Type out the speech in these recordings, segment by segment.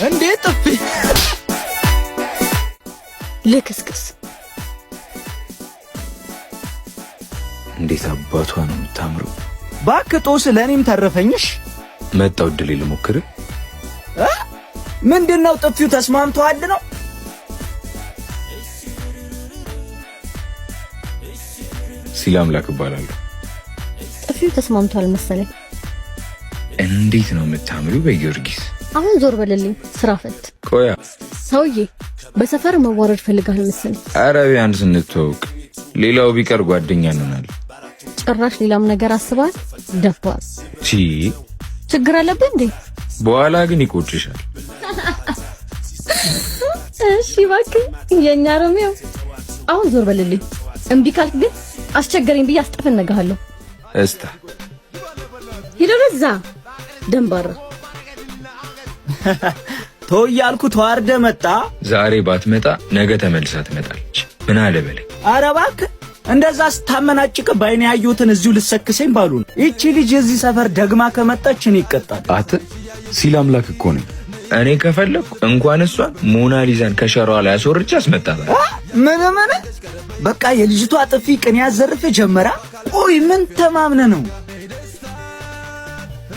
እንዴት ጥፊ ልክስክስ እንዴት አባቷ ነው የምታምረው። ባክጦስ ለኔም ተረፈኝሽ። መጣው ድል ልሞክር። ምንድነው ጥፊው ተስማምቷል ነው? ሲላምላክ እባላለሁ። ጥፊው ተስማምቷል መሰለኝ። እንዴት ነው የምታምሪው በጊዮርጊስ። አሁን ዞር በልልኝ ስራ ፈት። ቆያ ሰውዬ በሰፈር መዋረድ ፈልጋል መሰለኝ። ኧረ ቢያንስ እንተዋወቅ፣ ሌላው ቢቀር ጓደኛ እንሆናለን። ጭራሽ ሌላም ነገር አስባል። ደፋር ችግር አለብህ እንዴ? በኋላ ግን ይቆጭሻል። እሺ እባክህ የኛ ሮሚዮ አሁን ዞር በልልኝ። እምቢ ካልክ ግን አስቸገረኝ ብዬ አስጠፈነግሃለሁ። እስታ ይደረዛ ደንባራ ተወያልኩ ተዋርደ መጣ። ዛሬ ባትመጣ ነገ ተመልሳ ትመጣለች። ምን አለ በለኝ። ኧረ እባክህ እንደዛ ስታመናጭቅ ባይኔ ያዩትን እዚሁ ልሰክሰኝ ባሉን። እቺ ልጅ የዚህ ሰፈር ደግማ ከመጣች እኔ ይቀጣል። አት ሲላምላክ እኮ ነው። እኔ ከፈለኩ እንኳን እሷን ሞናሊዛን ከሸራዋ ላይ አስወርጬ አስመጣታለሁ። ምን በቃ የልጅቷ ጥፊ ቅን ያዘርፍ ጀመራ። ቆይ ምን ተማምነ ነው?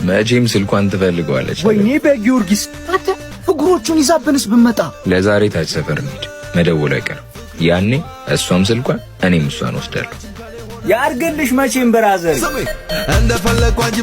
መቼም ስልኳን ትፈልገዋለች። ወይኔ በጊዮርጊስ አተ እግሮቹን ይዛብንስ ብመጣ። ለዛሬ ታች ሰፈር እንሂድ፣ መደወሉ አይቀርም። ያኔ እሷም ስልኳን እኔም እሷን ወስዳለሁ። ያርግልሽ መቼም ብራዘር እንደፈለኩ አንቺ